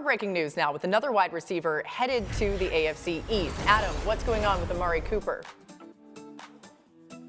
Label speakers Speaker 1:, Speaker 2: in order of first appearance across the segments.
Speaker 1: more breaking news now with another wide receiver headed to the AFC East. Adam, what's going on with Amari Cooper?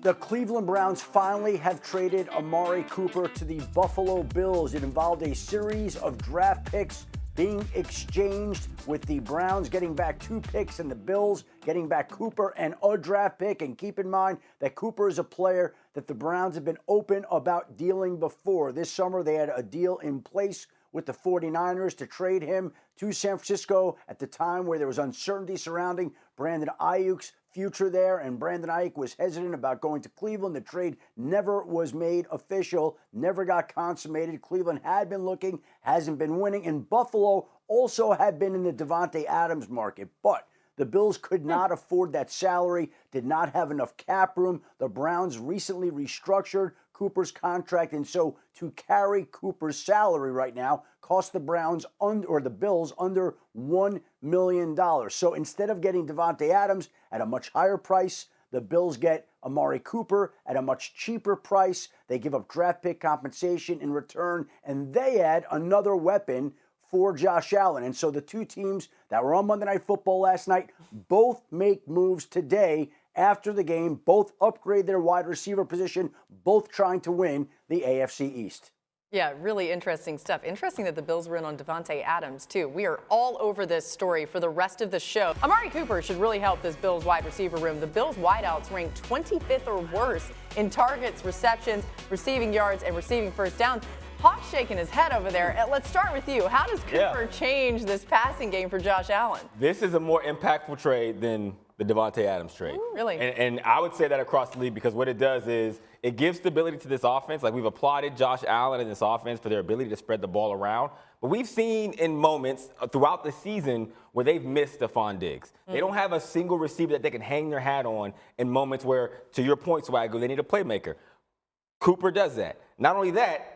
Speaker 2: The Cleveland Browns finally have traded Amari Cooper to the Buffalo Bills. It involved a series of draft picks being exchanged, with the Browns getting back 2 picks and the Bills getting back Cooper and a draft pick. And keep in mind that Cooper is a player that the Browns have been open about dealing before. This summer they had a deal in place with the 49ers to trade him to San Francisco at the time where there was uncertainty surrounding Brandon Ayuk's future there, and Brandon Ayuk was hesitant about going to Cleveland. The trade never was made official, never got consummated. Cleveland had been looking, hasn't been winning, and Buffalo also had been in the Davante Adams market, but the Bills could not afford that salary, did not have enough cap room. The Browns recently restructured Cooper's contract, and so to carry Cooper's salary right now cost the Bills under $1 million. So instead of getting Davante Adams at a much higher price, the Bills get Amari Cooper at a much cheaper price. They give up draft pick compensation in return, and they add another weapon for Josh Allen. And so the two teams that were on Monday Night Football last night both make moves today after the game, both upgrade their wide receiver position, both trying to win the AFC East.
Speaker 1: Yeah, really interesting stuff. Interesting that the Bills were in on Davante Adams, too. We are all over this story for the rest of the show. Amari Cooper should really help this Bills wide receiver room. The Bills wideouts ranked 25th or worse in targets, receptions, receiving yards, and receiving first downs. Hawk's shaking his head over there. Let's start with you. How does Cooper change this passing game for Josh Allen?
Speaker 3: This is a more impactful trade than the Davante Adams trade.
Speaker 1: Ooh, really?
Speaker 3: And I would say that across the league, because what it does is it gives stability to this offense. Like, we've applauded Josh Allen and this offense for their ability to spread the ball around. But we've seen in moments throughout the season where they've missed Stefon Diggs. They don't have a single receiver that they can hang their hat on in moments where, to your point, Swagu, they need a playmaker. Cooper does that. Not only that,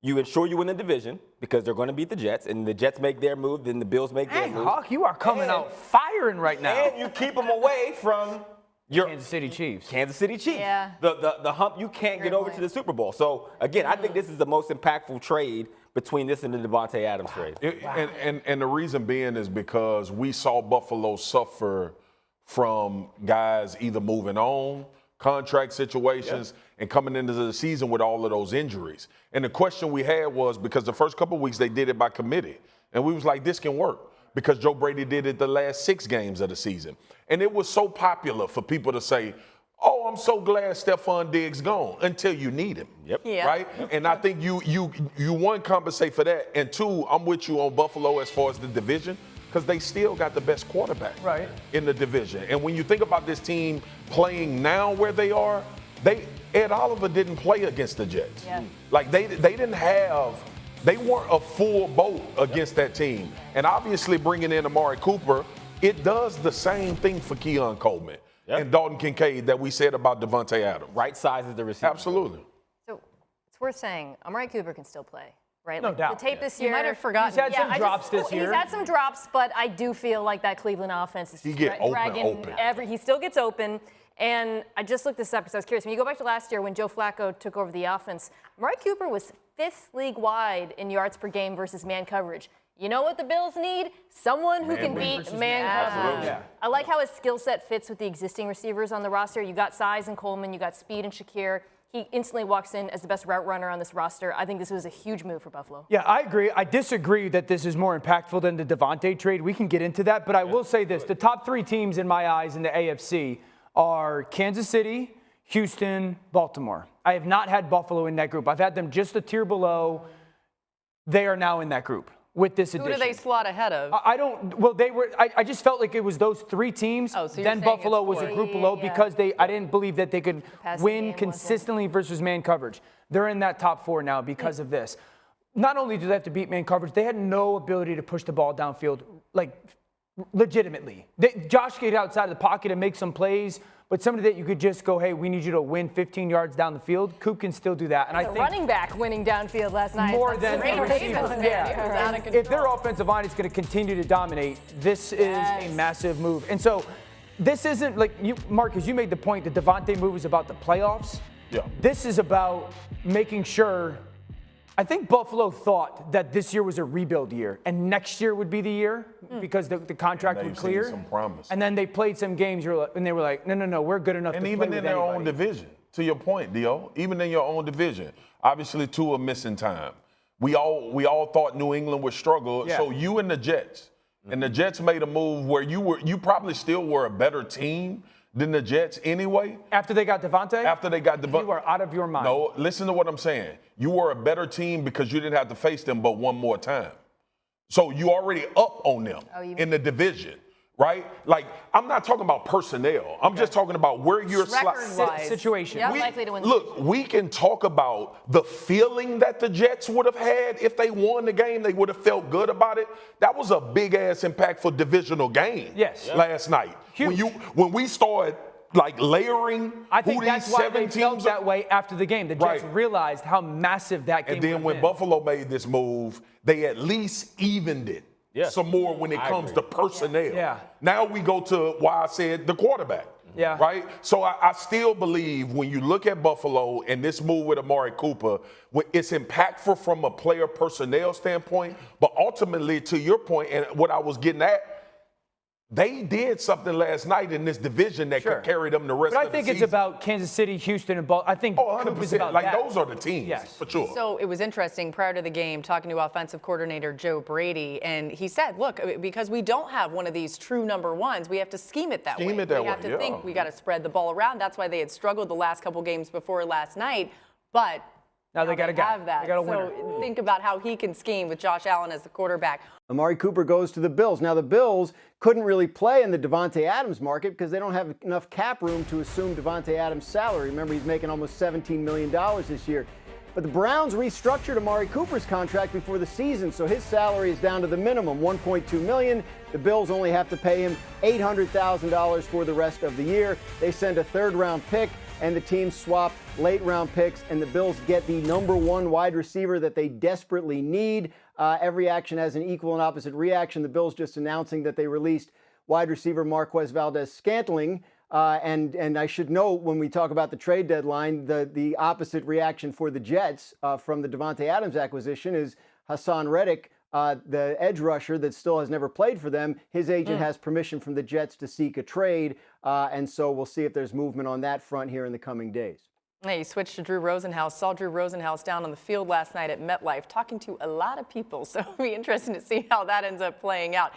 Speaker 3: you ensure you win the division because they're going to beat the Jets, and the Jets make their move, then the Bills make their move.
Speaker 4: Hawk, you are coming out firing right now.
Speaker 3: And you keep them away from your
Speaker 4: Kansas City Chiefs.
Speaker 1: Yeah.
Speaker 3: The hump you can't get over to the Super Bowl. So, again, I think this is the most impactful trade between this and the Davante Adams trade.
Speaker 5: And the reason being is because we saw Buffalo suffer from guys either moving on, contract situations, and coming into the season with all of those injuries. And the question we had was, because the first couple of weeks they did it by committee, and we was like, this can work, because Joe Brady did it the last 6 games of the season. And it was so popular for people to say, oh, I'm so glad Stefon Diggs gone, until you need him. Right? And I think you one, compensate for that, and 2, I'm with you on Buffalo as far as the division, because they still got the best quarterback in the division. And when you think about this team playing now where they are, Ed Oliver didn't play against the Jets. Like, they weren't a full boat against that team. And obviously bringing in Amari Cooper, it does the same thing for Keon Coleman and Dalton Kincaid that we said about Davante Adams.
Speaker 3: Right sizes the receiver.
Speaker 5: Absolutely.
Speaker 6: So it's worth saying Amari Cooper can still play, right?
Speaker 4: No doubt.
Speaker 6: The tape this year.
Speaker 1: You might have forgotten.
Speaker 4: He's had some drops this year.
Speaker 6: He's had some drops, but I do feel like that Cleveland offense is
Speaker 5: He get
Speaker 6: dragging
Speaker 5: open.
Speaker 6: He still gets open. And I just looked this up because I was curious. When you go back to last year when Joe Flacco took over the offense, Amari Cooper was 5th league-wide in yards per game versus man coverage. You know what the Bills need? Someone who can beat man coverage. I like how his skill set fits with the existing receivers on the roster. You got size in Coleman, you got speed in Shakir. He instantly walks in as the best route runner on this roster. I think this was a huge move for Buffalo.
Speaker 4: Yeah, I agree. I disagree that this is more impactful than the Davante trade. We can get into that, but I will say this. The top 3 teams in my eyes in the AFC are Kansas City, Houston, Baltimore. I have not had Buffalo in that group. I've had them just a tier below. They are now in that group with this addition.
Speaker 1: Who do they slot ahead of?
Speaker 4: I just felt like it was those 3 teams.
Speaker 1: Oh, so you're
Speaker 4: then
Speaker 1: saying
Speaker 4: Buffalo
Speaker 1: it's
Speaker 4: was a
Speaker 1: 4.
Speaker 4: group below because I didn't believe that they could win consistently versus man coverage. They're in that top 4 now because of this. Not only do they have to beat man coverage, they had no ability to push the ball downfield, like, legitimately. Josh get outside of the pocket and make some plays, but somebody that you could just go, hey, we need you to win 15 yards down the field. Coop can still do that. And I think
Speaker 6: running back winning downfield last night.
Speaker 4: More than
Speaker 6: the
Speaker 4: receiver. Yeah. If their offensive line is going to continue to dominate, this is a massive move. And so this isn't like you, Marcus, you made the point that Davante move is about the playoffs.
Speaker 5: Yeah.
Speaker 4: This is about making sure. I think Buffalo thought that this year was a rebuild year and next year would be the year because the contract would clear.
Speaker 5: Some promise.
Speaker 4: And then they played some games and they were like, no, we're good enough to play with
Speaker 5: And even in their own division, to your point, Dio, even in your own division, obviously two are missing time. We all thought New England would struggle.
Speaker 4: Yeah.
Speaker 5: So you and the Jets, and the Jets made a move where you probably still were a better team than the Jets anyway.
Speaker 4: After they got Devontae?
Speaker 5: After they got Devontae.
Speaker 4: You are out of your mind.
Speaker 5: No, listen to what I'm saying. You were a better team because you didn't have to face them but one more time. So you already up on them in the division, right? Like, I'm not talking about personnel. I'm just talking about where you're
Speaker 4: situation.
Speaker 6: Yeah, likely to win.
Speaker 5: Look, we can talk about the feeling that the Jets would have had if they won the game. They would have felt good about it. That was a big-ass impactful divisional game last night.
Speaker 4: Huge.
Speaker 5: When we started, like, layering
Speaker 4: I think that's why they felt that way after the game. The Jets
Speaker 5: Right.
Speaker 4: realized how massive that game was.
Speaker 5: And then when Buffalo made this move, they at least evened it some more when it comes to personnel.
Speaker 4: Yeah.
Speaker 5: Now we go to why I said the quarterback.
Speaker 4: Yeah.
Speaker 5: Right? So I still believe when you look at Buffalo and this move with Amari Cooper, it's impactful from a player personnel standpoint, but ultimately, to your point, and what I was getting at, they did something last night in this division that could carry them the rest of the season.
Speaker 4: But I think it's about Kansas City, Houston, and Baltimore. I think
Speaker 5: 100%.
Speaker 4: about
Speaker 5: Like,
Speaker 4: that.
Speaker 5: those are the teams, for sure.
Speaker 1: So it was interesting prior to the game talking to offensive coordinator Joe Brady, and he said, look, because we don't have one of these true number ones, we have to scheme it that way. We have to think we got to spread the ball around. That's why they had struggled the last couple games before last night. But
Speaker 4: now they got a guy.
Speaker 1: have that.
Speaker 4: They got a winner.
Speaker 1: So think about how he can scheme with Josh Allen as the quarterback.
Speaker 2: Amari Cooper goes to the Bills. Now, the Bills couldn't really play in the Davante Adams market because they don't have enough cap room to assume Davante Adams' salary. Remember, he's making almost $17 million this year. But the Browns restructured Amari Cooper's contract before the season, so his salary is down to the minimum, $1.2 million. The Bills only have to pay him $800,000 for the rest of the year. They send a third-round pick, and the teams swap late-round picks, and the Bills get the number one wide receiver that they desperately need. Every action has an equal and opposite reaction. The Bills just announcing that they released wide receiver Marquez Valdez-Scantling. And I should note, when we talk about the trade deadline, the opposite reaction for the Jets from the Davante Adams acquisition is Hassan Reddick, the edge rusher that still has never played for them. His agent has permission from the Jets to seek a trade, and so we'll see if there's movement on that front here in the coming days.
Speaker 1: Hey, you switched to Drew Rosenhaus. Saw Drew Rosenhaus down on the field last night at MetLife talking to a lot of people, so it'll be interesting to see how that ends up playing out.